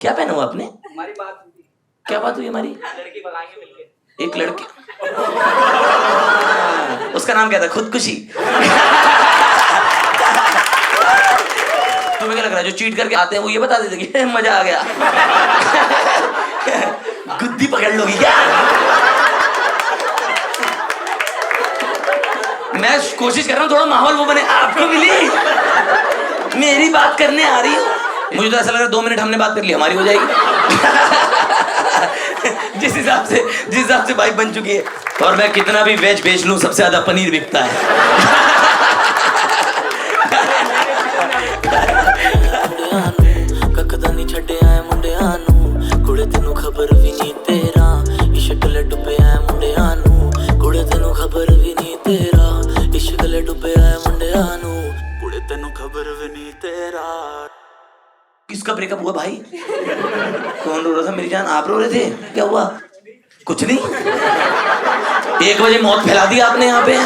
क्या पहना हुआ आपने? हमारी बात हुई थी। क्या बात हुई हमारी? लड़की भगाएंगे मिलके। एक लड़की उसका नाम क्या था? खुदकुशी। तुम्हें क्या लग रहा है जो चीट करके आते हैं वो ये बता देते कि मजा आ गया? गुद्दी पकड़ लोगी क्या? मैं कोशिश कर रहा हूँ थोड़ा माहौल वो बने। आपको मिली? मेरी बात करने आ रही हो? मुझे तो ऐसा लग रहा है 2 मिनट हमने बात कर ली हमारी हो जाएगी। जिस हिसाब से बाइक बन चुकी है। और मैं कितना भी वेज बेच लूं सबसे ज्यादा पनीर बिकता है। ककदा नहीं छड्डिया है मुंडियां नू, कुड़े तेनू खबर भी नहीं तेरा, इश्क ले डुबया है मुंडियां नू, कुड़े तेनू खबर भी नहीं तेरा, इश्क ले डुबया है मुंडियां नू, कुड़े तेनू खबर भी नहीं तेरा। किसका ब्रेकअप हुआ भाई? कौन रो रहा था? मेरी जान आप रो रहे थे? क्या हुआ? कुछ नहीं। 1 बजे मौत फैला दी आपने यहाँ पे।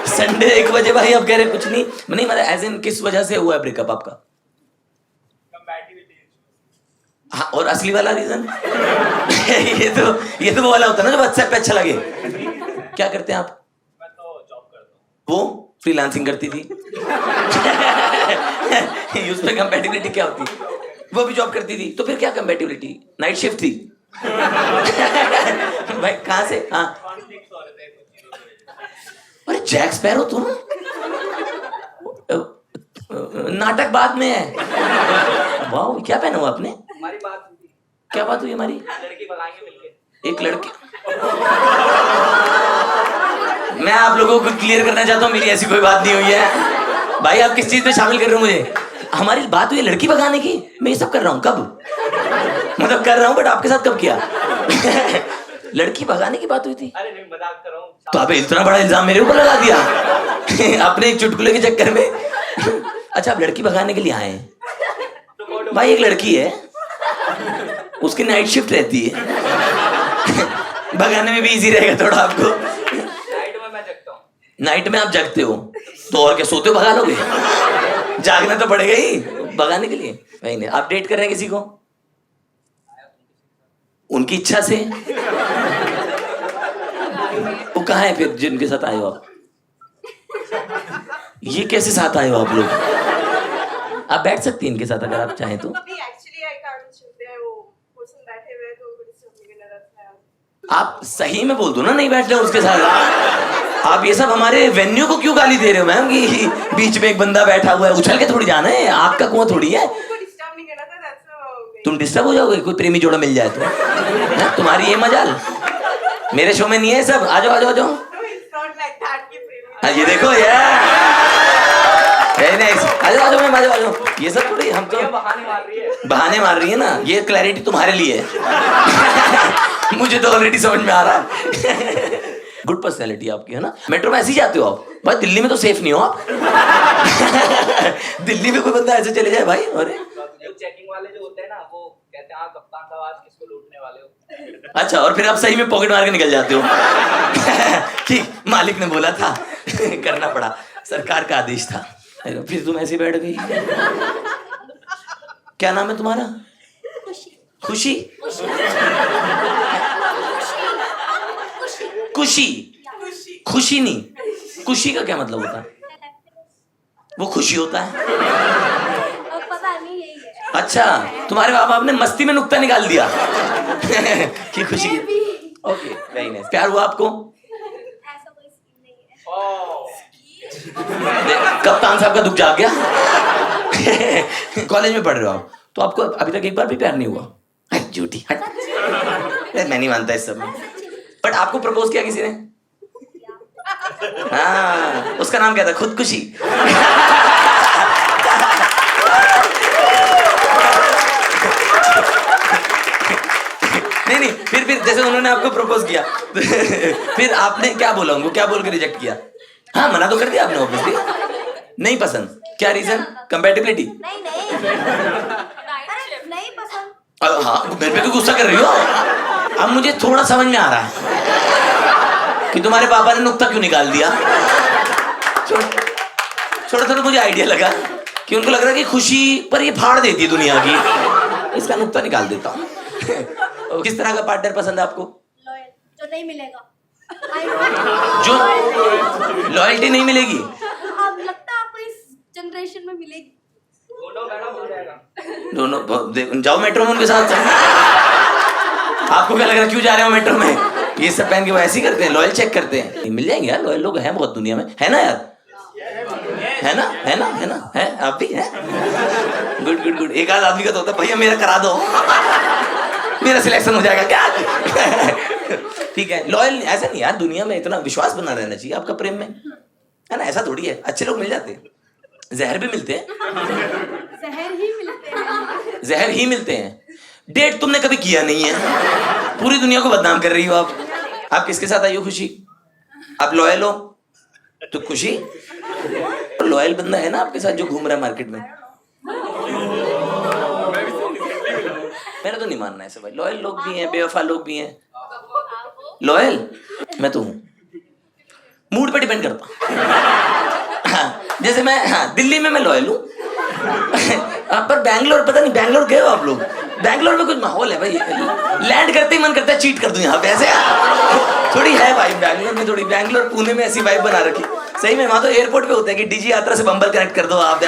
संडे 1 बजे भाई आप कह रहे कुछ नहीं। नहीं मतलब एज इन किस वजह से हुआ है ब्रेकअप आपका? हाँ, और असली वाला रीजन? ये तो वो वाला होता है ना जो व्हाट्सएप पे अच्छा लगे। क्या करते हैं आप? मैं तो जॉब करता हूँ। वो फ्रीलांसिंग करती थी। उसमें कंपैटिबिलिटी क्या होती? वो भी जॉब करती थी तो फिर क्या कंपैटिबिलिटी? नाइट शिफ्ट थी। भाई कहाँ से? हाँ कॉन्फ्लिक्ट्स हो रहे थे कुछ चीजों की वजह से। अरे जैक स्पैरो तुम? नाटक बाद में है। वाह क्या पहना हुआ आपने? हमारी बात हुई थी। क्या बात हुई हमारी? लड़की भगाएंगे मिलके। एक लड़की। मैं आप लोगों को क्लियर करना चाहता हूँ मेरी ऐसी कोई बात नहीं हुई है। भाई आप किस चीज में शामिल कर रहे हो मुझे? हमारी बात हुई है लड़की भगाने की। मैं ये सब कर रहा हूँ कब? मतलब कर रहा हूँ बट आपके साथ कब किया? लड़की भगाने की बात हुई थी? अरे नहीं मजाक कर रहा हूँ। तो आप इतना बड़ा इल्जाम मेरे ऊपर लगा दिया अपने एक चुटकुले के चक्कर में। अच्छा आप लड़की भगाने के लिए आए हैं? भाई एक लड़की है उसकी नाइट शिफ्ट रहती है। भगाने में भी इजी रहेगा थोड़ा आपको। नाइट में मैं जगता हूँ। नाइट में आप जगते हो तो और क्या सोते हो भगा लोगे? जागना तो पड़ेगा ही भगाने के लिए। वही नहीं आप डेट कर रहे हैं किसी को? उनकी इच्छा से? वो कहाँ है फिर जिनके साथ आए हो आप? ये कैसे साथ आए हो आप लोग? आप बैठ सकती हैं इनके साथ अगर आप चाहें तो। नहीं actually I can't sit there, वो पर्सन बैठे हुए हैं तो वो डिस्टर्ब नहीं करना रहता है। आप सही में बोल दो ना नहीं बैठ रहे उसके साथ। आप ये सब हमारे वेन्यू को क्यों गाली दे रहे हो मैम कि बीच में एक बंदा बैठा हुआ है? उछल के थोड़ी जाना है, आपका कुआं थोड़ी है। उनको डिस्टर्ब नहीं करना था, दैट्स व्हाई। तुम डिस्टर्ब हो जाओगे कोई प्रेमी जोड़ा मिल जाए तो? तुम्हारी ये मजाल मेरे शो में नहीं है सब। आ जाओ आ जाओ आ जाओ। No it's not like that कि प्रेमी। हाँ ये देखो यार वेरी नाइस। आ जाओ आ जाओ मैम आ जाओ। ये सब थोड़ी हम तो ये बहाने मार रही है। बहाने मार रही है ना। ये क्लैरिटी तुम्हारे लिए है। मुझे तो ऑलरेडी समझ में आ रहा है। गुड पर्सनैलिटी आपकी है ना। मेट्रो में ऐसे ही जाते हो आप? भाई दिल्ली में तो सेफ नहीं हो आप। दिल्ली में कोई बंदा ऐसे चले जाए भाई। अरे जो चेकिंग वाले जो होते हैं ना वो कहते हैं हाँ कप्तान साहब आज किसको लूटने वाले हो। अच्छा और फिर आप सही में पॉकेट मार के निकल जाते हो कि मालिक ने बोला था करना पड़ा, सरकार का आदेश था। अरे फिर तुम ऐसे बैठ गई। क्या नाम है तुम्हारा? खुशी। खुशी खुशी नहीं, खुशी का क्या मतलब होता है? वो खुशी होता है। पता नहीं यही है। अच्छा तुम्हारे माँ बाप ने मस्ती में नुक्ता निकाल दिया कि खुशी की। Okay very nice. प्यार हुआ आपको? ऐसा कोई सीन नहीं है। कप्तान साहब का दुख जाग गया। कॉलेज में पढ़ रहे हो आप तो आपको अभी तक एक बार भी प्यार नहीं हुआ? हट झूठी हट। मैं नहीं मानता इस सब में। बट आपको प्रपोज किया किसी ने? हाँ उसका नाम क्या था? खुदकुशी। नहीं फिर जैसे उन्होंने आपको प्रपोज किया फिर आपने क्या बोला उनको? क्या बोल के रिजेक्ट किया? हाँ मना तो कर दिया आपने ऑब्वियसली। नहीं पसंद? क्या रीजन? कंपैटिबिलिटी? नहीं नहीं नहीं पसंद। हाँ मेरे पे तो गुस्सा कर रही हो। अब मुझे थोड़ा समझ में आ रहा है कि तुम्हारे पापा ने नुक्ता क्यों निकाल दिया। थोड़ा थोड़ा मुझे आइडिया लगा कि उनको लग रहा है कि खुशी पर ये फाड़ देती है दुनिया की। इसका नुक्ता निकाल देता हूँ। किस तरह का पार्टनर पसंद है आपको? लॉयल, जो नहीं मिलेगा। I know। जो लॉयल्टी नहीं मिलेगी। अब लगता है आपको इस जनरेशन में मिलेगी। दोनों मैडम हो जाएगा। दोनों जाओ मेट्रो में उनके साथ। आपको क्या लग रहा है क्यों जा रहे हो मेट्रो में? ये सब पहन के वो ऐसे ही करते हैं, लॉयल चेक करते हैं। मिल जाएंगे यार, लॉयल लोग हैं बहुत दुनिया में, है ना यार? है ना, है ना, है ना, है आप भी हैं? Good good good. एक आध आदमी का तो होता है भैया मेरा करा दो, मेरा सिलेक्शन हो जाएगा क्या? ठीक है, लॉयल ऐसा नहीं यार, दुनिया में इतना विश्वास बना रहना चाहिए आपका प्रेम में, है ना? ऐसा थोड़ी है, अच्छे लोग मिल जाते हैं, जहर भी मिलते हैं। जहर ही मिलते हैं। जहर ही मिलते हैं। डेट तुमने कभी किया नहीं है, पूरी दुनिया को बदनाम कर रही हो आप। आप किसके साथ आई हो? खुशी। आप लॉयल हो तो खुशी लॉयल बंदा है ना आपके साथ जो घूम रहा है मार्केट में। मेरा तो नहीं मानना है ऐसे भाई, लॉयल लोग भी हैं, बेवफा लोग भी हैं। लॉयल मैं तो हूँ, मूड पे डिपेंड करता। हाँ, जैसे मैं, हाँ दिल्ली में मैं लॉयल हूँ। पर बैंगलोर, पता नहीं बैंगलोर गए हो आप लोग? बैंगलोर में कुछ माहौल है भाई, लैंड करते ही मन करता है चीट कर दूं यहाँ पे, ऐसे थोड़ी है भाई बैंगलोर में, थोड़ी बैंगलोर पुणे में ऐसी वाइब बना रखी। सही में वहाँ तो एयरपोर्ट पे होता है कि डीजी यात्रा से बम्बल कनेक्ट कर दो आप।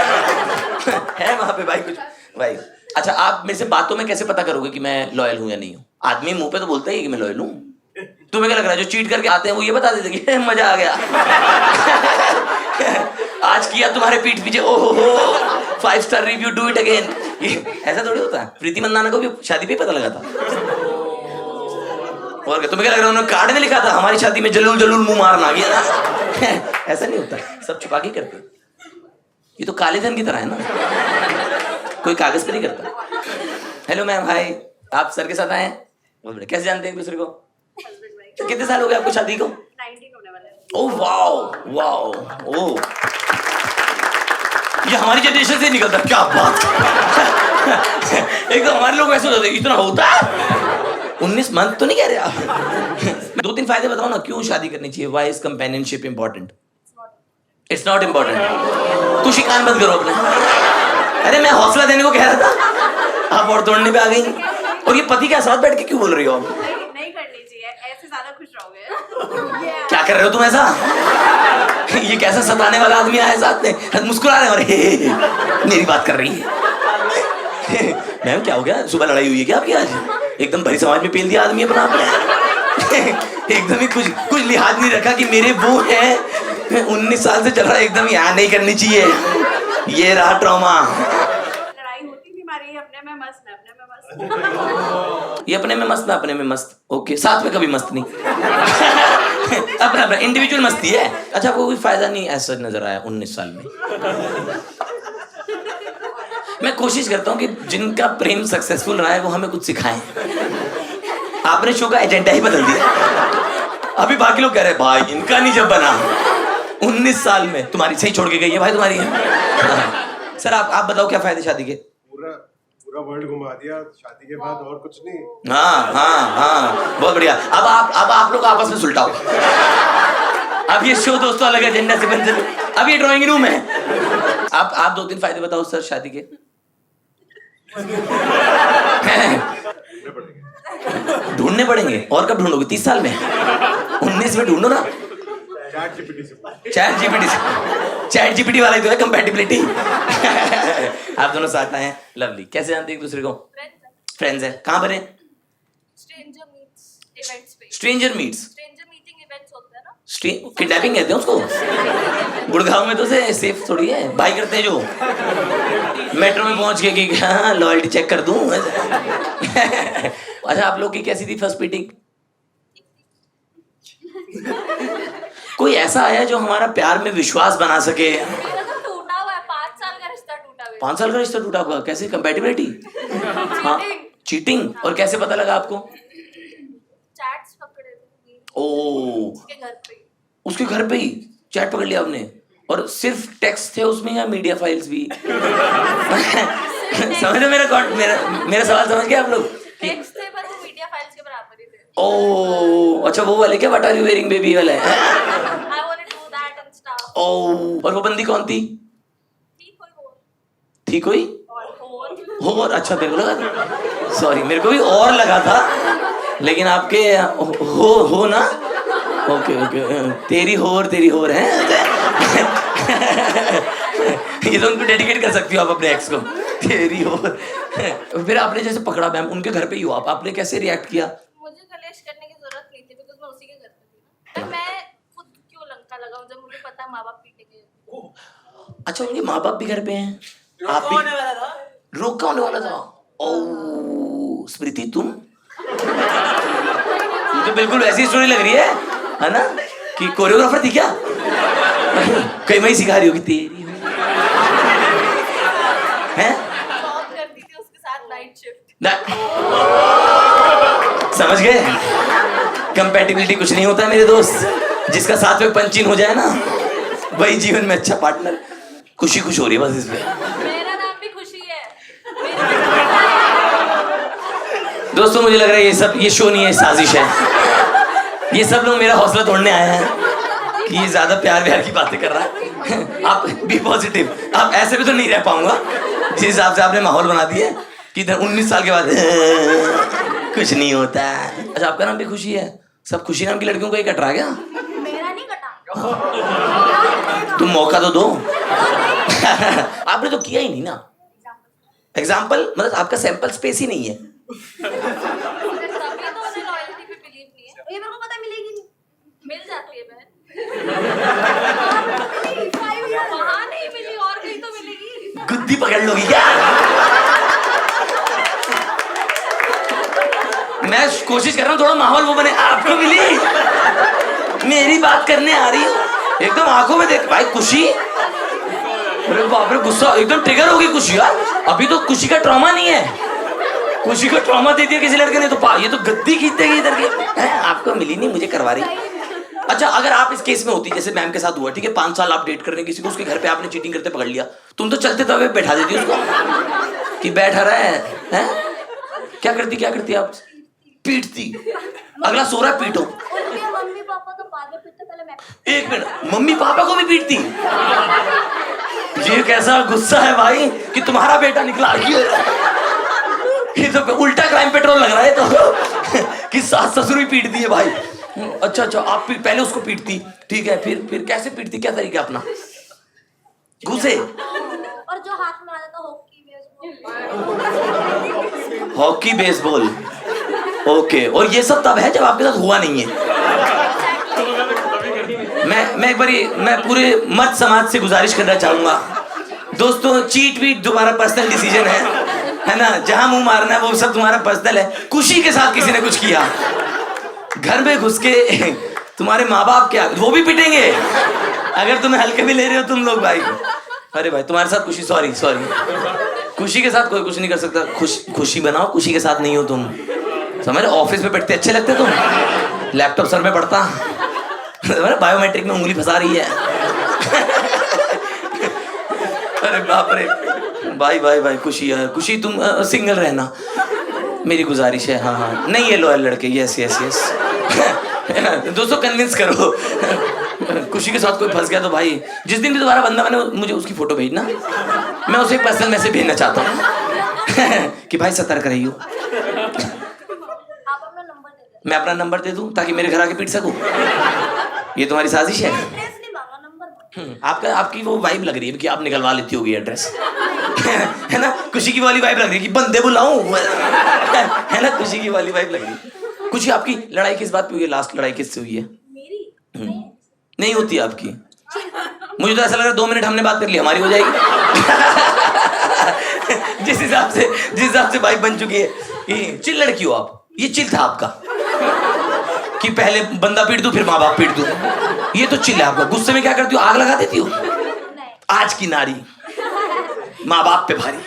है वहाँ पे भाई कुछ भाई। अच्छा, आप मेरे से बातों में कैसे पता करोगे कि मैं लॉयल हूँ या नहीं हूँ? आदमी मुंह पे तो बोलता ही कि मैं लॉयल हूँ। तुम्हें क्या लग रहा है जो चीट करके आते हैं वो ये बता देते कि मजा आ गया, आज किया तुम्हारे पीठ पीछे, ओहो 5 star review, do it again. ऐसा थोड़ी होता है। प्रीति मंदाना को भी शादी पे पता लगा था। और क्या तुम्हें क्या लग रहा है उन्होंने कार्ड में लिखा था हमारी शादी में जलूल जलूल मुंह मारना, ये ना? ऐसा नहीं होता, सब छुपा के करते। ये तो काले धन की तरह है ना, कोई कागज पे नहीं करता। हेलो मैम, हाय, आप सर के साथ आए हैं? बहुत बढ़िया। कैसे जानते हैं एक दूसरे को? तो कितने साल हो गए आपको शादी को? 19 होने वाला है। ओह वाओ वाओ, ओह ये हमारी जनरेशन से निकलता, क्या बात। एक तो हमारे लोग वैसे होते, इतना होता है? 19 मंथ तो नहीं कह रहे आप? 2-3 फायदे बताओ ना क्यों शादी करनी चाहिए। Why is companionship important? It's not important. खुशी कान बंद करो अपने। अरे मैं हौसला देने को कह रहा था, आप और तोड़ने पे आ गई। और ये पति के साथ बैठ के क्यों बोल रही हो आप? नहीं करनी चाहिए, ऐसे ज्यादा खुश रहोगे। क्या कर रहे हो तुम ऐसा? ये कैसा सताने वाला आदमी आया साथ में, मुस्कुरा रहे हैं और मेरी बात कर रही है। मैम क्या हो गया, सुबह लड़ाई हुई है क्या आपकी आज? एकदम भरी समाज में पेल दिया आदमी अपना आपने। एकदम ही कुछ लिहाज नहीं रखा कि मेरे वो है 19 साल से चल रहा है, एकदम यहाँ नहीं करनी चाहिए। ये रहा ट्रॉमा। लड़ाई होती नहीं हमारी, अपने में मस्त है, अपने में मस्त। ये अपने में मस्त, मैं अपने में मस्त। ओके, साथ में कभी मस्त नहीं। अपना इंडिविजुअल मस्ती है। अच्छा, कोई फायदा नहीं ऐसा नजर आया 19 साल में? मैं कोशिश करता हूँ कि जिनका प्रेम सक्सेसफुल रहा है वो हमें कुछ सिखाएं। आपने शो का एजेंडा ही बदल दिया। अभी बाकी लोग कह रहे हैं भाई इनका नहीं जब बना 19 साल में, तुम्हारी सही छोड़ के गई है भाई तुम्हारी। सर आप बताओ क्या फायदे शादी के? पूरा वर्ल्ड घुमा दिया शादी के बाद, और कुछ नहीं। हाँ बहुत बढ़िया। अब आप लोग आपस में सुलटाओ। अब ये शो दोस्तों अलग एजेंडा से बन जाए। अब ये ड्राइंग रूम है। आप 2-3 फायदे बताओ सर शादी के। ढूंढने पड़ेंगे। और कब ढूंढोगे? 30 साल में? 19 में ढूंढो ना। चैट जीपीटी वाला ही तो है कंपैटिबिलिटी। आप दोनों साथ आए हैं, लवली। कैसे जानते हैं एक दूसरे को? फ्रेंड्स है। कहाँ पर है? स्ट्रेंजर मीट्स इवेंट्स पे। Stranger meets, stranger meeting events होते हैं ना। किडनैपिंग कहते हैं उसको। गुड़गांव में तो से सेफ थोड़ी है। भाई करते हैं जो मेट्रो में पहुंच के कि हाँ लॉयल्टी चेक कर दूं। अच्छा, आप लोग की कैसी थी फर्स्ट मीटिंग? कोई ऐसा आया जो हमारा प्यार में विश्वास बना सके? मेरा तो टूटा हुआ है, 5 साल का रिश्ता टूटा हुआ है। 5 साल का रिश्ता टूटा हुआ? कैसे? कंपैटिबिलिटी? हाँ, चीटिंग। और कैसे पता लगा आपको? चैट्स पकड़े थे ओ, उसके घर पे। उसके घर पे ही चैट पकड़ लिया आपने? और सिर्फ टेक्स्ट थे उसमें या मीडिया फाइल्स भी? समझ रहे मेरा सवाल समझ गए आप लोग? टेक्स्ट थे पर वो मीडिया फाइल्स के बराबर ही थे। ओ अच्छा, वो वाले क्या what are you wearing baby वाले? I want to do that and stuff. ओ, और वो बंदी कौन थी? ठीक कोई और। थी कोई? और हो और अच्छा मेरे को लगा, सॉरी मेरे को भी और लगा था, लेकिन आपके हो ना, ओके ओके, तेरी हो और है। ये तो उनको डेडिकेट कर सकती हो आप अपने एक्स को, तेरी हो। फिर आपने जैसे पकड़ा मैम, उनके घर पे ही हो आप, आपने कैसे रिएक्ट किया? मुझे कलेश करने की जरूरत नहीं थी, बिकॉज मैं उसी के घर पे थी ना। मैं खुद क्यों लंका लगाऊं जब मुझे पता है माँ बाप पीटेंगे। अच्छा, उनके माँ बाप भी घर पे हैं, आप भी? रोका होने वाला था। ओ स्मृति, तुम ये तो बिल्कुल वैसी स्टोरी लग रही है ना, कि कोरियोग्राफर थी क्या? कई वही सिखा रही होगी तेरी हो। हैं? जॉब करती थी उसके साथ नाइट शिफ्ट। समझ गए, कंपैटिबिलिटी कुछ नहीं होता है मेरे दोस्त, जिसका साथ में पंचिन हो जाए ना, वही जीवन में अच्छा पार्टनर। खुशी खुश हो रही है बस इसमें। मेरा नाम भी खुशी है। दोस्तों मुझे लग रहा है ये शो नहीं है, साजिश है। ये सब लोग मेरा हौसला तोड़ने आए हैं कि ये ज्यादा प्यार व्यार की बातें कर रहा है। आप बी पॉजिटिव, आप ऐसे भी तो नहीं रह पाऊंगा जिस हिसाब से आपने माहौल बना दिया कि 19 साल के बाद कुछ नहीं होता है। अच्छा, आपका नाम भी खुशी है, सब खुशी नाम की लड़कियों को ही कट रहा क्या? मेरा नहीं कटा। तुम मौका तो दो। आपने तो किया ही नहीं ना एग्जाम्पल, मतलब आपका सैंपल स्पेस ही नहीं है। तभी तो उन्हें लॉयल्टी पे बिलीव नहीं है। ये मेरे को पता मिलेगी नहीं। मिल जाती है बहन। 5 years वहाँ नहीं मिली और कहीं तो मिलेगी। गुद्दी पकड़ लोगी क्या? मैं कोशिश कर रहा हूँ थोड़ा माहौल वो बने। आपको मिली? मेरी बात करने आ रही हो, एकदम आंखों में देख भाई खुशी। अरे बाप रे, गुस्सा एकदम ट्रिगर होगी खुशी यार। अभी तो खुशी का ट्रॉमा नहीं है, खुशी को ट्रॉमा दे दिया किसी लड़के ने, तो ये तो गद्दी खींच देगी इधर के। आपको मिली नहीं, मुझे करवा रही। अच्छा, अगर आप इस केस में होती, जैसे मैम के साथ हुआ, ठीक है, 5 साल आप डेट कर रहे हैं किसी को, उसके घर पे आपने चीटिंग करते पकड़ लिया, तुम तो चलते तवे बैठा देती उसको कि बैठा रहा है? क्या करती आप? पीटती। अगला सो रहा है, पीटो। उनके मम्मी पापा तो बाद में पीटते, पहले मैं। एक मिनट, मम्मी पापा को भी पीटती? ये कैसा गुस्सा है भाई कि तुम्हारा बेटा निकला। ये तो उल्टा क्राइम पेट्रोल लग रहा है तो कि सास ससुर भी पीट दिए भाई। अच्छा, आप पहले उसको पीटती, ठीक है, फिर कैसे पीटती, क्या तरीका अपना? घुसे और जो हाथ में आता था हॉकी बेसबॉल, ओके। और ये सब तब है जब आपके साथ हुआ नहीं है। मैं एक बारी मैं पूरे मर्द समाज से गुजारिश करना चाहूंगा, दोस्तों, चीट वीट तुम्हारा पर्सनल डिसीजन है ना, जहां मुंह मारना है वो सब तुम्हारा पर्सनल है। खुशी के साथ किसी ने कुछ किया, घर में घुस के तुम्हारे माँ बाप क्या, वो भी पिटेंगे अगर तुम्हें हल्के में ले रहे हो तुम लोग भाई। अरे भाई, तुम्हारे साथ खुशी, सॉरी खुशी के साथ कोई कुछ नहीं कर सकता। खुशी बनाओ, खुशी के साथ नहीं हो तुम, समझ रहे? ऑफिस में बैठते अच्छे लगते तुम, लैपटॉप सर में पड़ता, बायोमेट्रिक में उंगली फंसा रही है। अरे बाप रे, भाई खुशी तुम सिंगल रहना, मेरी गुजारिश है। हाँ, नहीं है लॉयल लड़के, यस। दोस्तों कन्विंस करो। खुशी के साथ कोई फंस गया तो भाई, जिस दिन भी दोबारा बंदा बने मुझे उसकी फोटो भेजना, मैं उसे पर्सनल मैसेज भेजना चाहता हूँ कि भाई सतर्क रहियो। आप अपना नंबर दे दो। मैं अपना नंबर दे दूं ताकि मेरे घर आके पीट सकूं? ये तुम्हारी साजिश है? एड्रेस नहीं मांगा, नंबर। आपकी वो वाइब लग रही है कि आप निकलवा लेती होगी एड्रेस। है ना, खुशी की वाली वाइब लग रही है कि बंदे बुलाऊं। है ना, खुशी की वाली वाइब लग रही है। खुशी, आपकी लड़ाई किस बात पे हुई है? लास्ट लड़ाई किससे हुई है? मेरी नहीं होती आपकी? मुझे तो ऐसा लग रहा है 2 मिनट हमने बात कर ली, हमारी हो जाएगी। जिस हिसाब से वाइब बन चुकी है। चिल लड़की हो आप, ये चिल था आपका कि पहले बंदा पीट दूं फिर माँ बाप पीट दूं, ये तो चिल है आपका। गुस्से में क्या करती हो? आग लगा देती हो? आज की नारी माँ बाप पे भारी।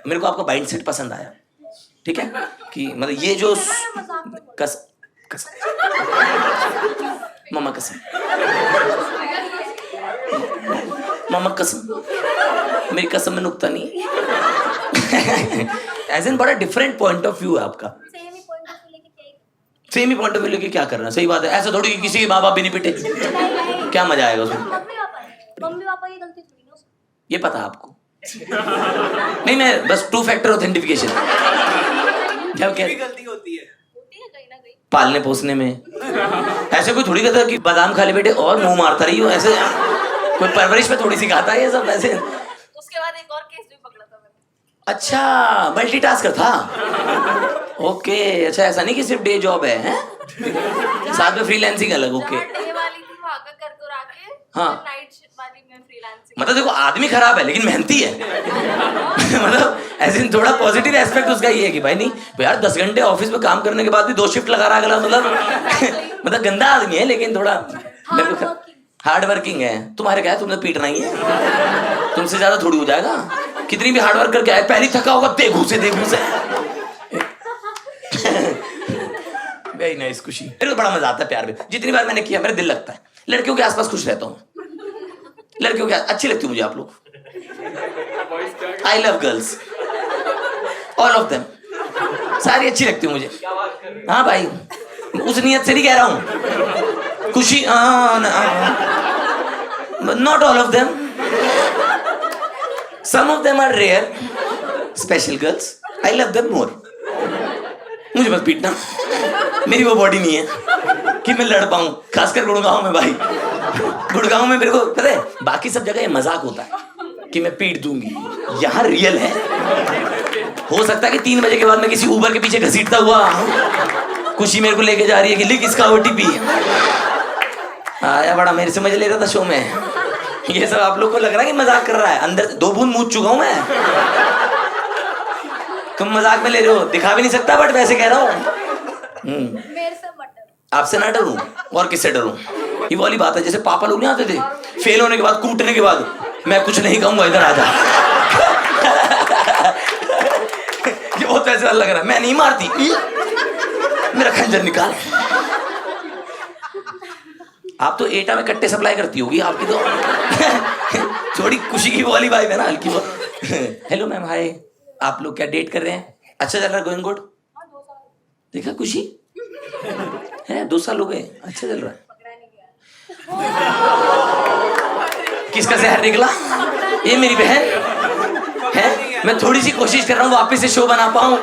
मेरे को आपका माइंड सेट पसंद आया, ठीक है, कि मतलब ये जो मामा कसम, मेरी कसम में नुकता नहीं। एज इन बड़ा डिफरेंट पॉइंट ऑफ व्यू है आपका। सेम ही पॉइंट ऑफ व्यू लेके सेम ही पॉइंट ऑफ व्यू लेके क्या करना? सही बात है, ऐसा थोड़ी कि किसी के माँ बाप भी नहीं पिटे, क्या मजा आएगा उसमें? मम्मी पापा की गलती थोड़ी ना। ये पता है आपको, नहीं, मैं बस 2 फैक्टर ऑथेंटिफिकेशन। क्या क्या गलती होती है कहीं ना कहीं। पालने पोसने में ऐसे कोई थोड़ी कहता कि बादाम खा ले बेटे और मुंह मारता रही हो, ऐसे कोई परवरिश में थोड़ी सी खाता है ये सब ऐसे। उसके बाद एक और केस भी पकड़ा था मैंने। अच्छा, मल्टीटास्कर था। ओके, अच्छा ऐसा नहीं कि सिर्फ डे जॉब है? साथ में फ्रीलांसिंग अलग। ओके, जहाँ डे वाली थी वहाँ का कर तो आके, हाँ। नाइट वाली में फ्रीलांसिंग। मतलब देखो आदमी खराब है लेकिन मेहनती है। मतलब ऐसे थोड़ा पॉजिटिव एस्पेक्ट उसका ये है कि भाई नहीं तो यार 10 घंटे ऑफिस में काम करने के बाद भी 2 शिफ्ट लगा रहा अगला, मतलब गंदा आदमी है लेकिन थोड़ा हार्ड वर्किंग है। तुम्हारे क्या है, तुमने पीटना ही है, तुमसे ज्यादा थोड़ी हो जाएगा। कितनी भी हार्ड वर्क करके आए, पहली थका होगा दे घूसे। वेरी नाइस खुशी। मेरे को बड़ा मजा आता है प्यार में। जितनी बार मैंने किया मेरा दिल लगता है। लड़कियों के आसपास खुश रहता हूँ, लड़कियों के अच्छी लगती है मुझे आप लोग। I love girls, all of them, सारी अच्छी लगती है मुझे। हाँ भाई, उस नियत से नहीं कह रहा हूँ। खुशी not all of them, some of them are rare special girls, I love them more. मुझे मत पीटना, मेरी वो बॉडी नहीं है कि मैं लड़ पाऊं, खासकर गुड़गांव में। भाई गुड़गांव में मेरे को पता है, बाकी सब जगह ये मजाक होता है कि मैं पीट दूंगी, यहाँ रियल है। हो सकता है कि 3 बजे के बाद मैं किसी ऊबर के पीछे घसीटता हुआ खुशी मेरे को लेके जा रही है कि लिख इसका OTP। आया बड़ा मेरे से मजे ले रहा था शो में। ये सब आप लोग को लग रहा है कि मजाक कर रहा है, अंदर 2 बूंद मूत चुका हूं मैं। तुम मजाक में ले रहे हो, दिखा भी नहीं सकता बट वैसे कह रहा हूँ। मेरे से मत डरो। आपसे ना डरूं और किससे डरूं? ये वाली बात है, जैसे पापा लोग नहीं आते थे फेल होने के बाद, कूटने के बाद, मैं कुछ नहीं कहूंगा इधर आ जा। ये बहुत वैसे वाला लग रहा है। मैं नहीं मारती, मेरा खंजर निकाल। आप तो एटा में कट्टे सप्लाई करती होगी, आपकी तो थोड़ी खुशी की वाली वाइब है ना, हल्की बहुत। हेलो मैम, हाय। आप लोग क्या डेट कर रहे हैं? अच्छा चल रहा है, गोइंग गुड? देखा खुशी है, 2 साल हो गए, अच्छा चल रहा है। किसका जहर निकला? ये मेरी बहन है। मैं थोड़ी सी कोशिश कर रहा हूँ वापस से शो बना पाऊँ,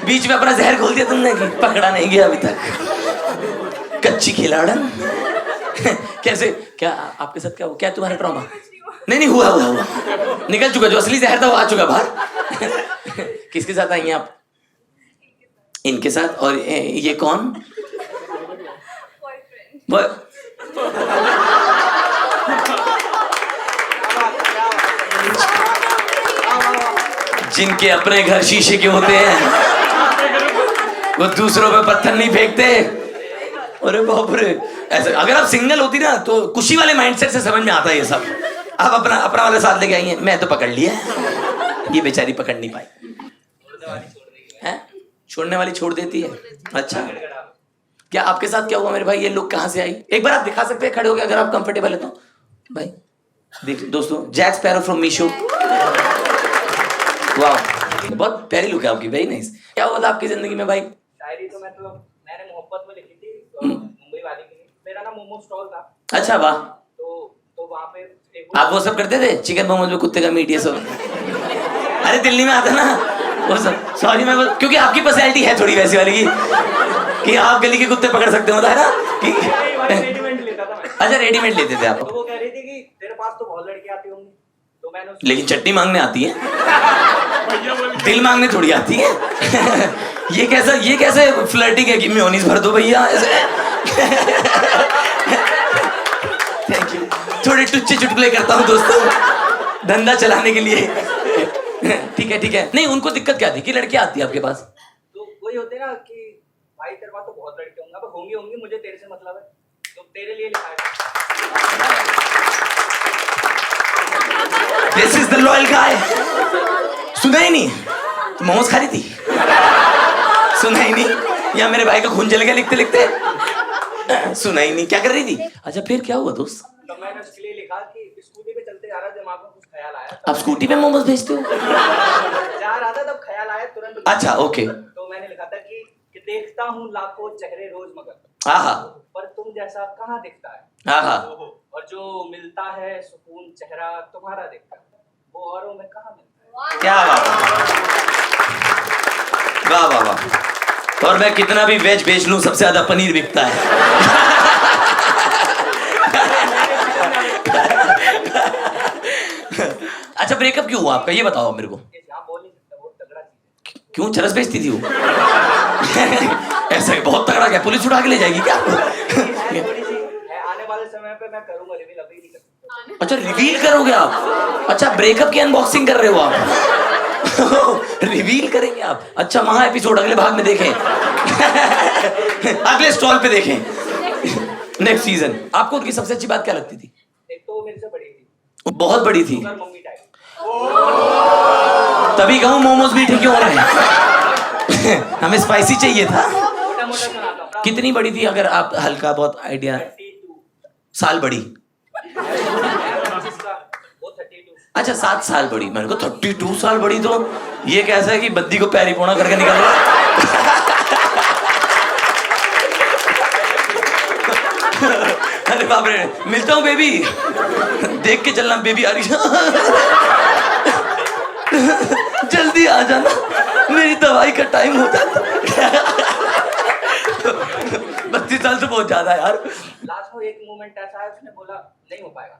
बीच में अपना जहर खोल दिया तुमने कि पकड़ा नहीं गया अभी तक। कच्ची खिलाड़न। कैसे, क्या आपके साथ क्या हुआ? क्या तुम्हारा ट्रॉमा? नहीं हुआ निकल चुका, जो असली जहर था वो आ चुका बाहर। किसके साथ आई हैं आप? इनके साथ। और ये कौन? जिनके अपने घर शीशे के होते हैं वो दूसरों पे पत्थर नहीं फेंकते। अरे बाप रे, ऐसे अगर आप सिंगल होती ना तो खुशी वाले माइंडसेट से समझ में आता है ये सब। आप अपना वाले साथ लेके आई हैं, मैं तो पकड़ लिया, ये बेचारी पकड़ नहीं पाई है। छोड़ने वाली छोड़ देती है। अच्छा, क्या आपके साथ क्या हुआ मेरे भाई? ये लुक कहाँ से आई? एक बार आप दिखा सकते हैं खड़े हो गए अगर आप कंफर्टेबल है तो। भाई देख दोस्तों, जैक स्पैरो फ्रॉम मीशो। वाह, बहुत प्यारी लुक है आपकी, वेरी नाइस। क्या हुआ था आपकी जिंदगी में भाई? शायरी तो मैंने मोहब्बत में लिखी थी, मुंबई वाली की। मेरा ना मोमो स्टॉल था। अच्छा वाह। तो वहाँ पे आप वो सब करते थे, चिकन मोमोज में कुत्ते का मीट ये सब? अरे दिल्ली में आता ना वो सब। सॉरी मैं क्योंकि आपकी पर्सनैलिटी है थोड़ी वैसी वाली कि आप गली के कुत्ते पकड़ सकते हो, है ना कि रेडीमेड लेता था मैं। अच्छा रेडीमेड लेते थे आप। तो वो कह रही थी कि तेरे पास तो बहुत लड़कियां आती होंगी, तो मैंने लेकिन चटनी मांगने आती है, दिल मांगने थोड़ी आती है। ये कैसे फ्लर्टिंग है कि मेयोनीज भर दो भैया ऐसे। Thank you. थोड़े टुच्चे चुटकुले करता हूँ दोस्तों, धंधा चलाने के लिए। ठीक है। नहीं, उनको दिक्कत क्या थी कि लड़कियां आती है आपके पास? तो वही होते ना कि भाई तेरे पास तो बहुत लड़के होंगे, अब होंगी मुझे तेरे से मतलब है, तो तेरे लिए लिखा है। This is the loyal guy। सुना ही नहीं? तो मोमोज खा रही थी? सुना ही नहीं? या मेरे भाई का खून जल गया लिखते लिखते? सुना ही नहीं, क्या कर रही थी? अच्छा फिर क्या हुआ दोस्त? तो मैंने उसके लिए लिखा कि स्कूटी पे चलते जा रहा, दिमाग में कुछ ख्याल आया। आप स्कूटी पे मोमोज भेजते हो? जा रहा था तब ख्याल आया तुरंत। अच्छा ओके। तो मैंने लिखा था कि देखता हूँ लाखों चेहरे रोज मगर, आहा, पर तुम जैसा कहाँ दिखता है। आहा। और जो मिलता है सुकून चेहरा तुम्हारा दिखता है, वो औरों में कहाँ मिलता है। क्या बात है, वाह वाह वाह। और मैं कितना भी वेज बेच लूं, सबसे ज्यादा पनीर बिकता है। अच्छा, ब्रेकअप क्यों हुआ आपका, ये बताओ मेरे को। यहाँ बोल नहीं सकता, बहुत तगड़ा चीज है। क्यों, चरस बेचती थी वो? ऐसा बहुत तगड़ा, क्या पुलिस उठा के ले जाएगी क्या? है थोड़ी सी है, आने वाले समय पे मैं करूंगा रिवील, अभी नहीं कर सकता। अच्छा, रिवील करोगे आप? अच्छा, ब्रेकअप की अनबॉक्सिंग कर रहे हो आप? रिवील करेंगे आप? अच्छा, महा एपिसोड अगले भाग में देखें। अगले स्टॉल पे देखें, नेक्स्ट सीजन। आपको उनकी सबसे अच्छी बात क्या लगती थी? एक तो वो मेरे से बड़ी थी, वो बहुत बड़ी थी, मगर मम्मी टाइप। तभी कहूँ मोमोज मीठे क्यों हो रहे हैं। हमें स्पाइसी चाहिए था। मोटा मोटा सुनाता हूँ। कितनी बड़ी थी, अगर आप हल्का बहुत आइडिया? 32 साल बड़ी? 25 का, वो 32। अच्छा, 7 साल बड़ी। मैंने कहा 32 साल बड़ी, तो ये कैसा है कि बद्दी को पैरी पोना करके निकल रहा है। अरे बाप रे, मिलता हूँ बेबी, देख के चलना बेबी आ रही है। जल्दी आ जाना, मेरी दवाई का टाइम होता है। 32 साल तो बहुत ज्यादा है यार। लास्ट में एक मोमेंट ऐसा है, उसने बोला नहीं हो पाएगा,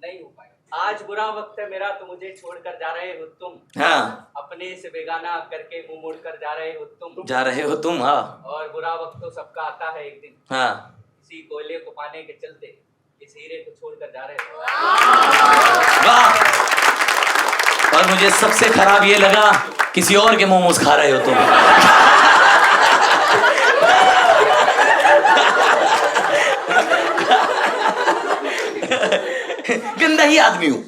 नहीं हो पाएगा। आज बुरा वक्त है मेरा, तो मुझे छोड़कर जा रहे हो तुम। हाँ, अपने से बेगाना करके मुंह मोड़ कर जा रहे हो तुम। जा रहे हो तुम। हाँ और बुरा वक्त तो सबका आता है एक दिन। हाँ, इसी कोयले को पाने के चलते इस हीरे को छोड़कर जा रहे हो। वाह। और मुझे सबसे खराब ये लगा, किसी और के मोमोज खा रहे हो तुम। गंदा ही आदमी हूं।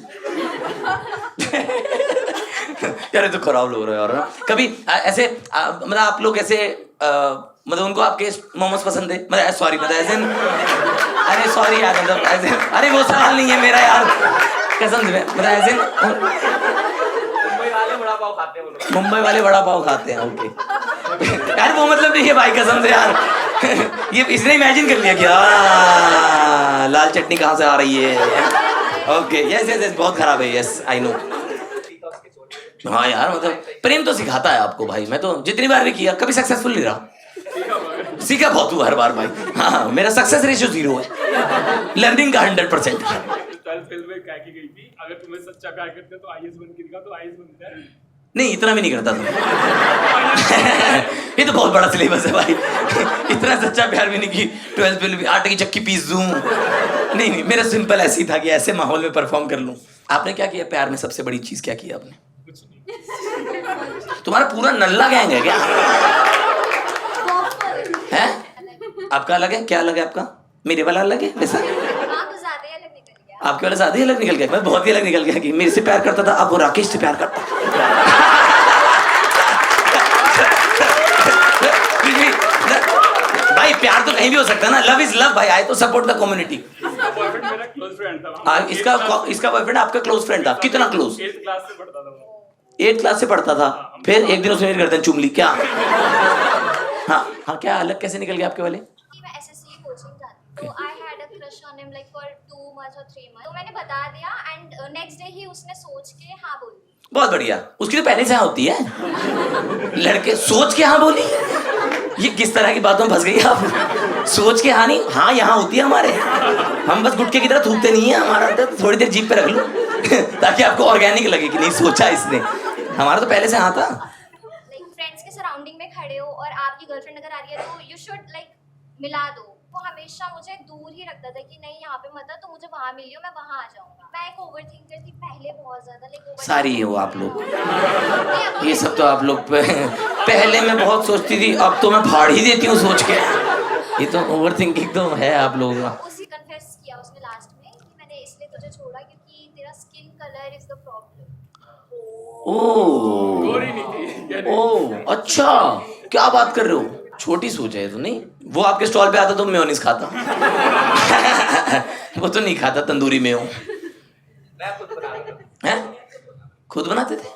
यार ये तो खराब लोग रहे हो यार। कभी ऐसे मतलब आप लोग ऐसे मतलब उनको आपके मोमोज पसंद है? मतलब सॉरी, मतलब ऐसे, अरे सॉरी यार, मतलब ऐसे, अरे वो सवाल नहीं है मेरा यार, कसम से, मतलब ऐसे मुंबई वाले बड़ा पाव खाते हैं वो लोग। मुंबई वाले बड़ा पाव खाते हैं, ओके। यार वो मतलब नहीं है भाई, कसम से यार। ये इसने इमेजिन कर लिया कि लाल चटनी कहाँ से आ रही है। ओके, यस यस यस, बहुत खराब है, यस आई नो। हाँ यार, मतलब प्रेम तो सिखाता है आपको भाई। मैं तो जितनी बार भी किया, कभी सक्सेसफुल नहीं रहा। सीखा बहुत हुआ हर बार भाई। हाँ, मेरा सक्सेस रेशियो 0 है, लर्निंग का 100%। अगर तुम्हें सच्चा प्यार करते हो तो आईएएस बन के दिखा, तो आईएएस बनता है। नहीं, इतना भी नहीं करता था। ये तो बहुत बड़ा सिलेबस है भाई। इतना सच्चा प्यार भी नहीं की 12th में आटे की चक्की पीस दूं। नहीं नहीं, मेरा सिंपल ऐसे ही था कि ऐसे माहौल में परफॉर्म कर लूं। आपने क्या किया प्यार में? सबसे बड़ी चीज क्या की आपने? कुछ नहीं। तुम्हारा पूरा नल्ला गैंग है क्या? है? आपका अलग है? क्या अलग है आपका? मेरे वाला अलग है वैसे? आपके वाला ज्यादा ही अलग निकल गया। मैं बहुत ही अलग निकल गया कि मेरे से प्यार करता था, अब वो राकेश से प्यार करता। भाई प्यार तो कहीं भी हो सकता है ना, लव इज लव भाई। आई तो सपोर्ट द कम्युनिटी। इसका बॉयफ्रेंड मेरा क्लोज फ्रेंड था। इसका बॉयफ्रेंड आपका क्लोज फ्रेंड था? कितना क्लोज? 8th क्लास से पढ़ता था वो। 8th क्लास से पढ़ता था, फिर एक दिन उसने मेरी गर्दन चूम ली क्या? हाँ हाँ, क्या अलग कैसे निकल गया आपके वाले? मैं एसएससी कोचिंग जाती, तो I had a crush on him like for 2 months और 3 months। तो मैंने बता दिया एंड नेक्स्ट डे ही उसने सोच के हाँ बोल दी। बहुत बढ़िया। उसकी तो पहले से हाँ होती है। लड़के सोच के हाँ बोली, ये किस तरह की बातों में फंस गई आप? सोच के हाँ नहीं, हाँ यहाँ होती है हमारे। हम बस गुटके की तरह थूकते नहीं है। हमारा तो थोड़ी देर जीप पे रख लो ताकि आपको ऑर्गेनिक लगे कि नहीं सोचा इसने। हमारा तो पहले से हाँ था। लाइक फ्रेंड्स के सराउंडिंग में खड़े हो और आपकी गर्लफ्रेंड अगर आ रही है तो यू शुड लाइक मिला दो। वो हमेशा मुझे दूर ही रखता था कि नहीं यहाँ पे मत आ, तो मुझे वहाँ मिलियो, मैं वहाँ आ जाऊंगा। मैं एक ओवरथिंकर थी पहले बहुत ज्यादा, लाइक सारी हो आप लोग। ये सब तो आप लोग पहले मैं बहुत सोचती थी, अब तो मैं फाड़ ही देती हूँ सोच के। ये तो ओवरथिंकिंग तो है आप लोगों का। उसी कन्फेस किया उसने लास्ट में कि मैंने इसलिए तुझे छोड़ा क्योंकि तेरा skin colour is the problem. ओह अच्छा, क्या बात कर रहे हो? छोटी सोच है तो। नहीं, वो आपके स्टॉल पे आता तो मेयोनीज खाता। वो तो नहीं खाता तंदूरी में हो। मैं खुद बना रहा हूँ। हैं? खुद बनाते थे?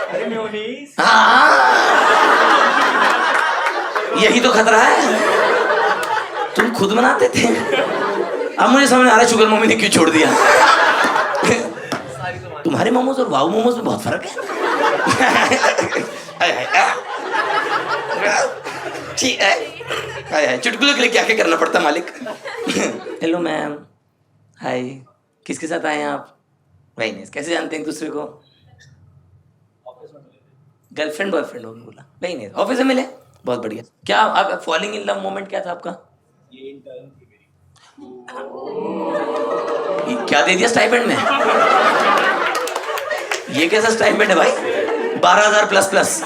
अरे मेयोनीज। हाँ, यही तो खुद बनाते थे। अब मुझे समझ आ रहा है शुगर मम्मी ने क्यों छोड़ दिया। तुम्हारे मोमोज और वाव मोमोज में बहुत फर्क है। ठीक है, चुटकुले के लिए क्या क्या करना पड़ता मालिक। हेलो मैम, हाय, किसके साथ आए हैं आप? वही नहीं, कैसे जानते हैं एक दूसरे को? गर्लफ्रेंड बॉयफ्रेंड होने बोला, वही नहीं, ऑफिस में मिले, बहुत बढ़िया। क्या आप फॉलिंग इन लव मोमेंट क्या था आपका? ये इंटर्न थी मेरी। क्या दे दिया स्टाइपेंड में? ये कैसा स्टाइपेंड है भाई? 12,000 प्लस प्लस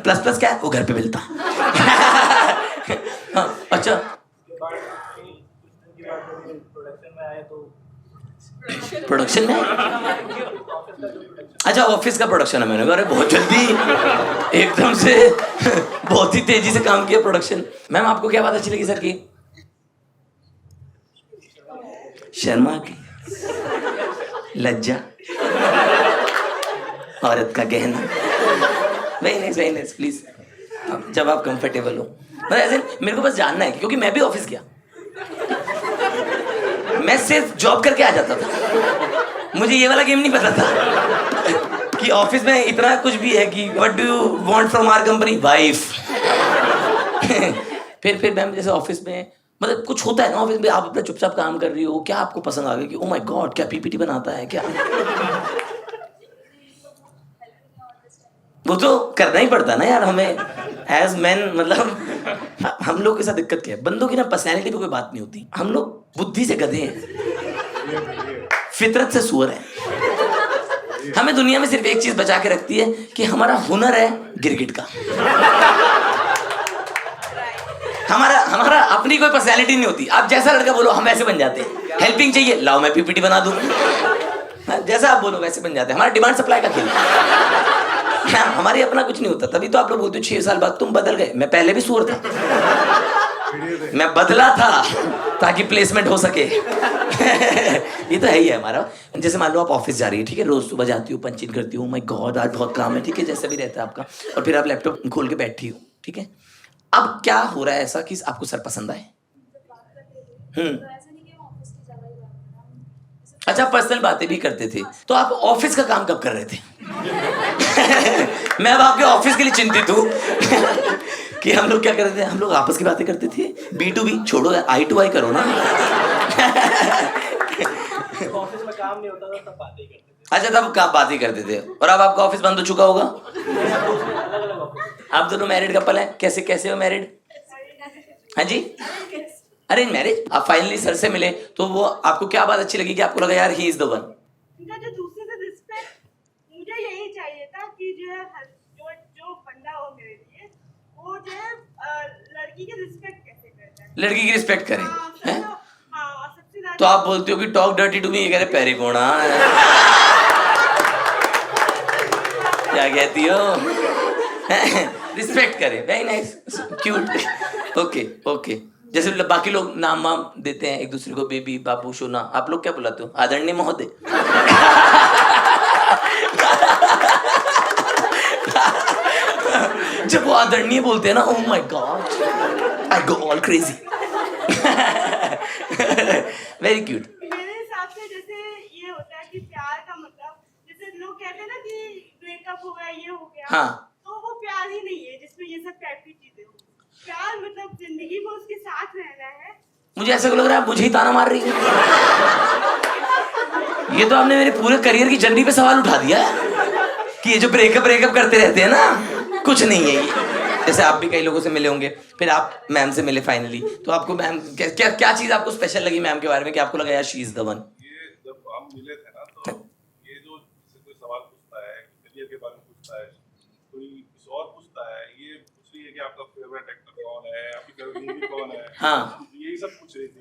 प्लस प्लस क्या है? वो घर पे मिलता। हाँ, अच्छा प्रोडक्शन में? अच्छा, ऑफिस का प्रोडक्शन है। मैंने कहा अरे बहुत जल्दी, एकदम से बहुत ही तेजी से काम किया प्रोडक्शन। मैम आपको क्या बात अच्छी लगी सर की? शर्मा की, लज्जा, औरत का गहना। वेरी नाइस प्लीज, जब आप कंफर्टेबल हो। मतलब ऐसे मेरे को बस जानना है, क्योंकि मैं भी ऑफिस गया, मैं सिर्फ जॉब करके आ जाता था। मुझे ये वाला गेम नहीं पता था कि ऑफिस में इतना कुछ भी है कि what do you want from our company, wife. फिर मैम जैसे ऑफिस में मतलब कुछ होता है ना ऑफिस में, आप अपना चुपचाप काम कर रही हो, क्या आपको पसंद आ गया कि ओ माय गॉड क्या पीपीटी बनाता है क्या? वो तो करना ही पड़ता ना यार हमें एज मैन। मतलब हम लोग के साथ दिक्कत क्या है, बंदों की ना पर्सनैलिटी पे कोई बात नहीं होती। हम लोग बुद्धि से गधे हैं, फितरत से सुअर है। हमें दुनिया में सिर्फ एक चीज बचा के रखती है कि हमारा हुनर है गिरगिट का। हमारा अपनी कोई पर्सनैलिटी नहीं होती। आप जैसा लड़का बोलो हम वैसे बन जाते हैं। हेल्पिंग चाहिए, लाओ मैं पीपीटी बना दूं। जैसा आप बोलो वैसे बन जाते हैं। हमारा डिमांड सप्लाई का खेल है। हमारे अपना कुछ नहीं होता। तभी तो आप लोग बोलते हो 6 साल बाद तुम बदल गए। मैं पहले भी सुअर था, मैं बदला था ताकि प्लेसमेंट हो सके। ये तो है ही है हमारा। जैसे मान लो आप ऑफिस जा रही है, ठीक है, रोज सुबह जाती हो, पंच इन करती हो, माय गॉड आज बहुत काम है, ठीक है, जैसा भी रहता है आपका, और फिर आप लैपटॉप खोल के बैठी हो, ठीक है। अब क्या हो रहा है ऐसा कि आपको सर पसंद आए? अच्छा, पर्सनल बातें भी करते थे। तो आप ऑफिस का काम कब कर रहे थे? मैं अब आपके ऑफिस के लिए चिंतित हूँ कि हम लोग क्या कर रहे थे। हम लोग आपस की बातें करते थे। B2B छोड़ो, I2I करो ना। ऑफिस में काम नहीं होता था तब बातें करते थे। अच्छा, तब क्या बातें करते थे। और अब आपका ऑफिस बंद हो चुका होगा। आप दोनों मैरिड कपल हैं, कैसे हो मैरिड? हाँ जी, अरेंज मैरिज। आप फाइनली सर से मिले तो वो आपको क्या बात अच्छी लगी कि आपको लगा यार ही इज द वन? जो दूसरे से रिस्पेक्ट, मुझे यही चाहिए था कि जो बंदा हो मेरे लिए, वो जो है लड़की की रिस्पेक्ट कैसे करता है, लड़की की रिस्पेक्ट करे। हैं? सबसे ज्यादा। तो आप बोलते हो कि टॉक डर्टी टू मी, ये कह रहे पैरी कोना। क्या कहती हो? रिस्पेक्ट करे, वेरी नाइस, क्यूट। ओके। जैसे बाकी लोग नाम वाम देते हैं एक दूसरे को, बेबी, बाबू, सोना, आप लोग क्या बुलाते हो? आदरणीय महोदय। जब वो आदरणीय बोलते हैं ना, oh my God, I go all crazy. Very cute. मेरे हिसाब से जैसे ये होता है कि प्यार का मतलब, जैसे लोग कहते हैं ना कि ब्रेकअप हो गया, ये हो गया, हाँ, तो वो प्यार ही नहीं है जिसमें ये सब टाइप की चीजें हो। प्यार मतलब जिंदगी में उसके साथ रहना है। मुझे ऐसा लग रहा है मुझे ही ताना मार रही है। ये तो आपने मेरे पूरे करियर की जर्नी पे सवाल उठा दिया है कि ये जो ब्रेकअप करते रहते हैं ना, कुछ नहीं है ये। जैसे आप भी कई लोगों से मिले होंगे, फिर आप मैम से मिले फाइनली, तो आपको मैम क्या चीज आपको स्पेशल लगी मैम के बारे में कि आपको लगा यार शी इज द वन? ये जब हम मिले थे ना, तो ये जो कोई सवाल पूछता है, करियर के बारे में पूछता है, कोई कुछ और पूछता है, ये पूछ रही है कि आपका फेवरेट एक्टर कौन है, आपकी फेवरेट मूवी कौन है, हाँ, यही सब पूछ रही थी।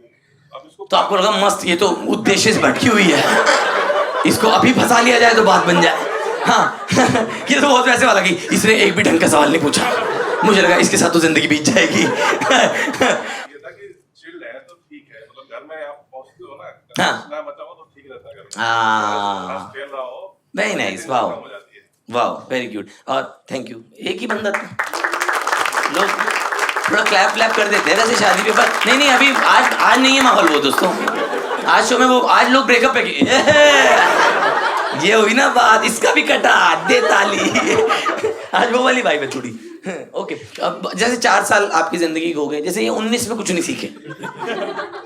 अब इसको तो आपको लगा मस्त, ये तो उद्देश्य से भटकी हुई है, इसको अभी फंसा लिया जाए तो बात बन जाए। हाँ। ये तो बहुत वैसे वाला कि इसने एक भी ढंग का सवाल नहीं पूछा, मुझे लगा इसके साथ तो जिंदगी बीत जाएगी। ये था कि चिल है तो ठीक है, मतलब घर में आप पहुंचते हो ना, हाँ, ना बचाओ तो ठीक रहता है घर में। हाँ, खेल रहा हो, very nice, wow, very cute. और थैंक यू। एक ही बंदा था, लोग थोड़ा क्लैप व्लैप कर देते हैं वैसे शादी पे, पर नहीं अभी आज नहीं है माहौल वो दोस्तों। आज शो में वो आज लोग ब्रेकअप पे ये हुई ना बात, इसका भी कटा दे ताली। आज वो वाली वाइब है थोड़ी। ओके, अब जैसे 4 साल आपकी जिंदगी हो गए, जैसे ये 19 में कुछ नहीं सीखे,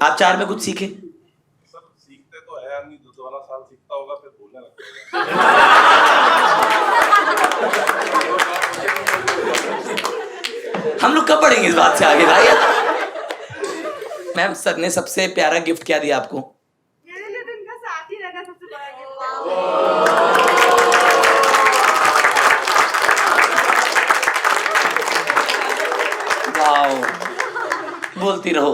आप 4 में कुछ सीखे? सब सीखते तो है आदमी, 2 साल सीखता होगा फिर बोलने लगता हम लोग कब पढ़ेंगे इस बात से आगे भाई? मैम सर ने सबसे प्यारा गिफ्ट क्या दिया आपको? मेरे लिए तो इनका साथ ही रहना सबसे बड़ा गिफ्ट है। वाओ, बोलती रहो,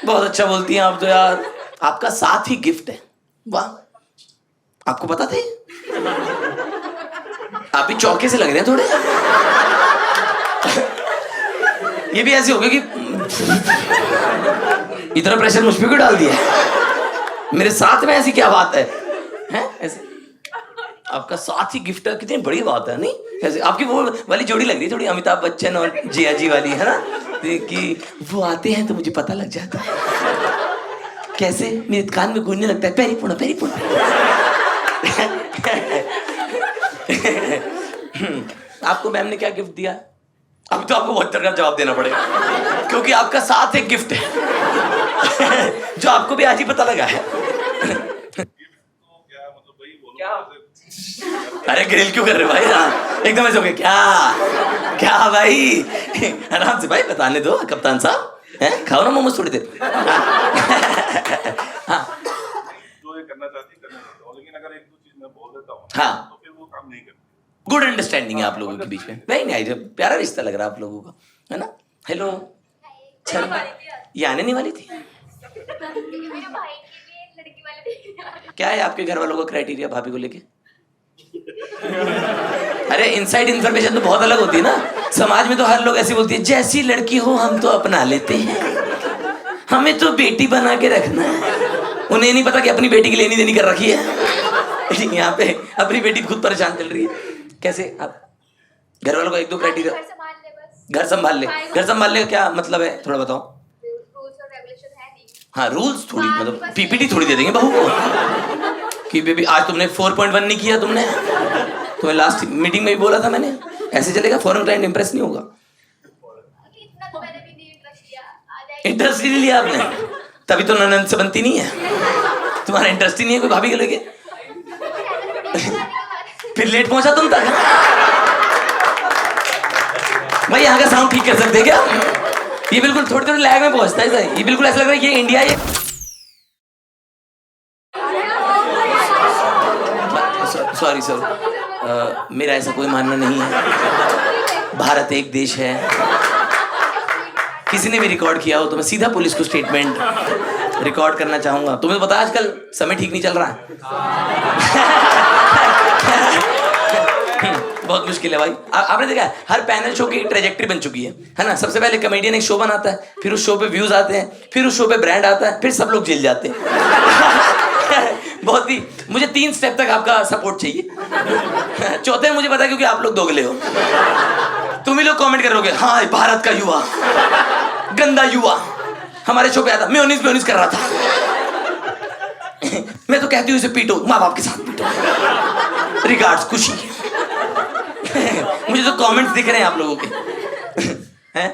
बहुत अच्छा बोलती हैं आप तो यार। आपका साथ ही गिफ्ट है, वाह। आपको पता थे? आप भी चौके से लग रहे हैं थोड़े। ये भी ऐसे हो गया कि इतना प्रेशर मुझ पे क्यों डाल दिया? मेरे साथ में ऐसी क्या बात है? हैं ऐसे आपका साथ ही गिफ्ट है, कितनी बड़ी बात है नहीं? ऐसे आपकी वो वाली जोड़ी लग रही है थोड़ी, अमिताभ बच्चन और जिया जी वाली, है ना? कि वो आते हैं तो मुझे पता लग जाता है। कैसे? मेरे कान में गूंजने लगता है, पैरी पुणा पैरी पुणा। आपको मैम ने क्या गिफ्ट दिया? अब तो आपको बहुत तरह का जवाब देना पड़ेगा, क्योंकि आपका साथ एक गिफ्ट है जो आपको भी आज ही पता लगा है। क्या? अरे ग्रिल क्यों कर रहे भाई? हाँ, एकदम ऐसे हो गया। क्या भाई? आराम से भाई, बताने दो कप्तान साहब। हैं, खाओ ना मोमोज थोड़ी देर। जो ये करना चाहती हूँ, लेकिन अगर 1-2 चीज मैं बोल देता हूँ हाँ, तो फिर वो काम नहीं करती। गुड अंडरस्टैंडिंग है आप लोगों के बीच में। नहीं प्यारा रिश्ता लग रहा है आप लोगों का, है ना? हेलो, ये आने नहीं वाली थी? मेरे भाई के लिए लड़की वाले देखने आ रहे हैं। क्या है आपके घर वालों का क्राइटेरिया भाभी को लेके? अरे इनसाइड इन्फॉर्मेशन तो बहुत अलग होती है ना। समाज में तो हर लोग ऐसी बोलती है, जैसी लड़की हो हम तो अपना लेते हैं, हमें तो बेटी बना के रखना है। उन्हें नहीं पता कि अपनी बेटी की लेनी देनी कर रखी है। यहाँ पे अपनी बेटी खुद परेशान चल रही है। कैसे आप घर वालों का 1-2 क्राइटेरिया? घर संभाल ले बस। घर संभाल ले। घर संभालने का क्या मतलब है, थोड़ा बताओ। रूल्स और रेगुलेशन है नहीं। हाँ, रूल्स थोड़ी, मतलब पीपीटी थोड़ी दे देंगे बहू को कि बेबी आज तुमने 4.1 नहीं किया, तुमने तुम्हें लास्ट मीटिंग में भी बोला था मैंने। ऐसे चलेगा? फॉरेन क्लाइंट इंप्रेस नहीं होगा। इतना तो मैंने भी नहीं इंटरेस्ट लिया। आ जाएगी। इंटरेस्ट नहीं लिया आपने, तभी तो ननद से बनती नहीं है। तुम्हारा इंटरेस्ट ही नहीं है कोई भाभी को लेके, फिर लेट पहुंचा तुम तक। भाई यहाँ का साउंड ठीक कर सकते हैं क्या? ये बिल्कुल थोड़े लैग में पहुंचता है। ये बिल्कुल ऐसा लग रहा है ये इंडिया है। सॉरी सर, मेरा ऐसा कोई मानना नहीं है। भारत एक देश है। किसी ने भी रिकॉर्ड किया हो तो मैं सीधा पुलिस को स्टेटमेंट रिकॉर्ड करना चाहूंगा। तुम्हें तो पता है आजकल समय ठीक नहीं चल रहा है। बहुत मुश्किल है भाई। आपने देखा है हर पैनल शो की ट्रेजेक्टरी बन चुकी है ना? सबसे पहले कमेडियन एक शो बनाता है, फिर उस शो पे व्यूज आते हैं, फिर उस शो पे ब्रांड आता है, फिर सब लोग जेल जाते हैं। बहुत ही मुझे 3 स्टेप तक आपका सपोर्ट चाहिए। चौथे में मुझे पता है क्योंकि आप लोग दोगले हो। तुम ही लोग कमेंट करोगे, हाँ भारत का युवा, गंदा युवा हमारे शो पे आता, मेयोनीज कर रहा था। मैं तो कहती हूँ इसे पीटो, माँ बाप के साथ पीटो। रिगार्ड्स खुशी। मुझे तो कमेंट्स दिख रहे हैं आप लोगों के। हैं?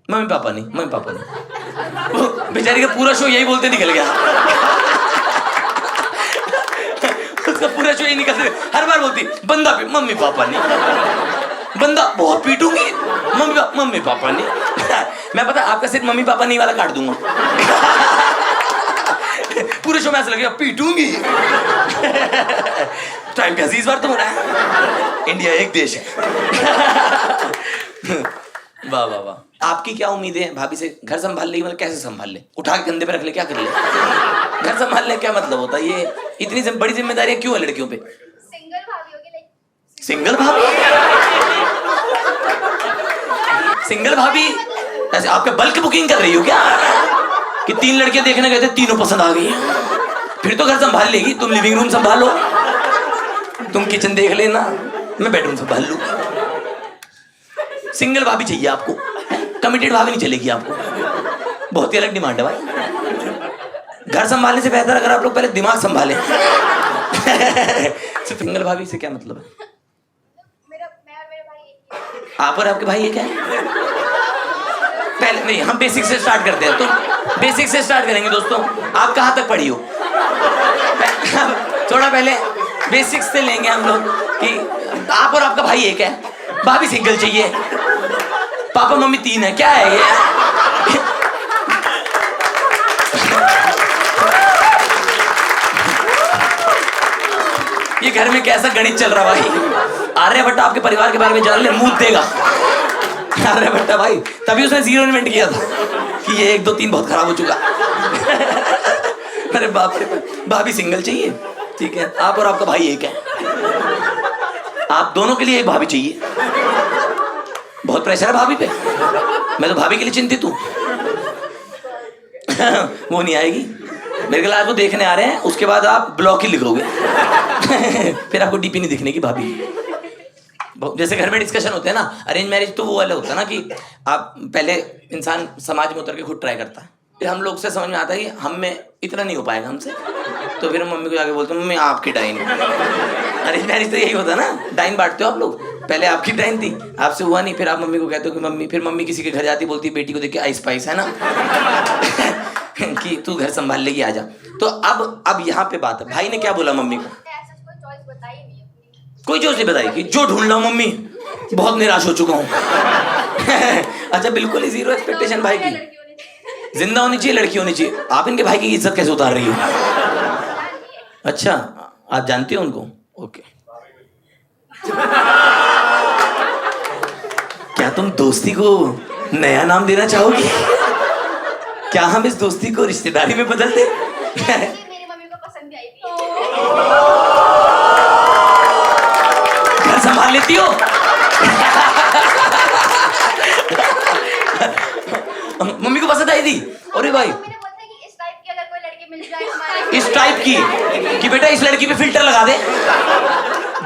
मम्मी पापा नहीं। वो बेचारी का पूरा शो यही बोलते निकल गया। उसका पूरा शो यही निकलते, हर बार बोलती बंदा पे मम्मी पापा नहीं, बंदा बहुत पीटूंगी, मम्मी पापा नहीं। मैं पता आपका सिर्फ मम्मी पापा नहीं वाला काट दूंगा। पूरे शो में ऐसा लगेगा पीटूंगी। टाइम कैसे इस बार तो हो रहा है। इंडिया एक देश है। वाह वाह वाह। आपकी क्या उम्मीदें हैं भाभी से? घर संभाल ले, मतलब कैसे संभाल ले? उठा के कंधे पे रख ले, क्या कर ले? घर संभालने क्या मतलब होता है? ये इतनी बड़ी जिम्मेदारियां क्यों है लड़कियों पे? सिंगल भाभी होगी, लाइक सिंगल भाभी? सिंगल भाभी ऐसे आपके बल्क बुकिंग कर रही हो क्या? कि 3 लड़कियां देखने गए थे, तीनों पसंद आ गई। फिर तो घर संभाल लेगी। तुम लिविंग रूम संभालो, तुम किचन देख लेना, मैं बेडरूम संभाल लूं। सिंगल भाभी चाहिए आपको, कमिटेड भाभी नहीं चलेगी आपको। बहुत ही अलग डिमांड है भाई। घर संभालने से बेहतर अगर आप लोग पहले दिमाग संभालें। सिंगल भाभी से क्या मतलब है? मैं और मेरे भाई एक ही हैं। आप और आपके भाई एक है? पहले नहीं, हम बेसिक से स्टार्ट करते हैं। तो बेसिक से स्टार्ट करेंगे दोस्तों। आप कहाँ तक पढ़ी हो? थोड़ा पहले बेसिक्स से लेंगे हम लोग कि आप और आपका भाई एक है, भाभी सिंगल चाहिए, पापा मम्मी 3 है, क्या है ये? ये घर में कैसा गणित चल रहा भाई? आर्यभट्ट आपके परिवार के बारे में जान ले, मुंह देगा आर्यभट्ट भाई। तभी उसने 0 इन्वेंट किया था कि ये 1 2 3 बहुत खराब हो चुका। अरे बाप रे, भाभी सिंगल चाहिए, ठीक है। आप और आपका भाई एक है, आप दोनों के लिए एक भाभी चाहिए। बहुत प्रेशर है भाभी पे, मैं तो भाभी के लिए चिंतित हूँ। वो नहीं आएगी मेरे ख्याल, आपको देखने आ रहे हैं, उसके बाद आप ब्लॉक ही लिखोगे। फिर आपको डीपी नहीं दिखने की भाभी। जैसे घर में डिस्कशन होते हैं ना, अरेंज मैरिज तो वो वाला होता है ना कि आप पहले इंसान समाज में उतर के खुद ट्राई करता है, फिर हम लोग से समझ में आता है कि हम में इतना नहीं हो पाएगा हमसे, तो फिर हम मम्मी को जाके बोलते हैं मम्मी आपकी डाइन। अरेंज मैरिज तो यही होता है ना, डाइन बांटते हो आप लोग। पहले आपकी डाइन थी, आपसे हुआ नहीं, फिर आप मम्मी को कहते हो कि मम्मी, फिर मम्मी किसी के घर जाती बोलती बेटी को देख के आइस स्पाइस है ना कि तू घर संभाल लेगी, आजा। तो अब यहाँ पे बात है, भाई ने क्या बोला मम्मी को? ऐसा कोई चॉइस बताई नहीं अपनी। कोई चॉइस नहीं बताई कि जो ढूंढ ला मम्मी, बहुत निराश हो चुका हूँ। अच्छा, बिल्कुल ही 0 एक्सपेक्टेशन भाई की। जिंदा होनी चाहिए, लड़की होनी चाहिए। आप इनके भाई की इज्जत कैसे उतार रही हो? अच्छा, आप जानती हो उनको? ओके। क्या तुम दोस्ती को नया नाम देना चाहोगी? क्या हम इस दोस्ती को रिश्तेदारी में बदल दे? मेरी मम्मी को पसंद भी आई थी। घर संभाल लेती हो? मम्मी को पसंद आई थी? अरे भाई, मम्मी ने बोला था कि इस टाइप की अगर कोई लड़की मिल जाए हमारे, इस टाइप की कि बेटा इस लड़की पे फिल्टर लगा दे,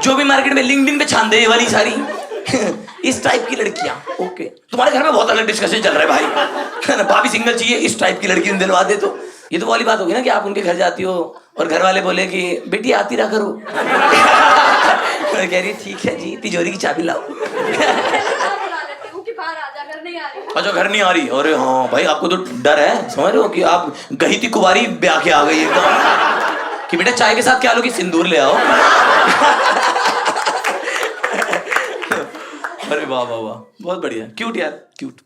जो भी मार्केट में लिंक्डइन पे छान दे ये वाली सारी। इस टाइप की लड़कियां। ओके, तुम्हारे घर में बहुत अलग डिस्कशन चल रहा है भाई। भाभी सिंगल चाहिए, इस टाइप की लड़की दिलवा दे। तो ये तो वाली बात होगी ना कि आप उनके घर जाती हो और घर वाले बोले कि बेटी आती रहा करो। कह रही ठीक है जी, तिजोरी की चाबी लाओ। अच्छा, घर नहीं आ रही? अरे हाँ भाई, आपको तो डर है, समझ रहे हो कि आप गई थी कुंवारी ब्याह के आ गई एकदम कि बेटा चाय के साथ क्या लोगी, सिंदूर ले आओ। अरे वाह वाह वाह, बहुत बढ़िया, क्यूट यार, क्यूट।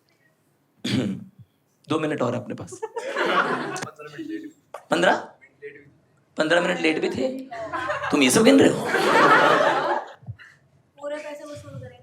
2 मिनट और अपने पास। 15 मिनट लेट भी थे? तुम ये सब गिन रहे हो? पूरे पैसे वसूल करेंगे।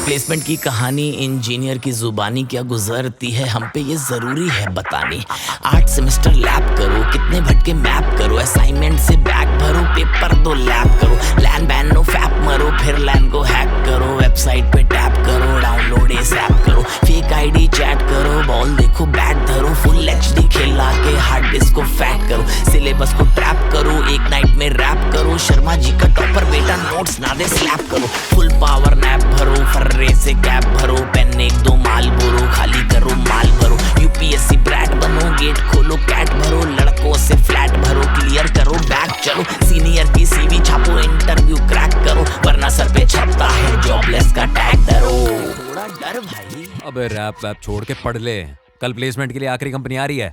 प्लेसमेंट की कहानी इंजीनियर की जुबानी क्या गुजरती है हम पे, ये जरूरी है बतानी। 8 सेमेस्टर लैब करो, कितने भटके मैप करो, असाइनमेंट से बैक भरो, पेपर 2 लैब करो, लैन बैन नो फैप मरो, फिर लैन को हैक करो, वेबसाइट पे टैप करो, डाउनलोड इस ऐप करो, फेक आईडी चैट करो, बॉल देखो बैट धरो, फुल HD खिला के हार्ड डिस्क को फैट करो, सिलेबस को ट्रैप करो, एक नाइट में रैप करो, शर्मा जी का टॉपर बेटा नोट्स ना दे स्लैप करो, फुल पावर नैप भरो, फर्रे से कैप भरो, पेन 1-2 माल बोरो, खाली करो माल भरो, UPSC ब्रैट बनो, गेट खोलो कैट भरो, लड़कों से फ्लैट भरो, क्लियर करो बैक चलो, सीनियर की CV छापो, इंटरव्यू क्रैक करो, वरना सर पे छपता है जॉबलेस का टैग धरो। थोड़ा डर भाई। अबे रैप वैप छोड़ के पढ़ ले, कल प्लेसमेंट के लिए आखिरी कंपनी आ रही है।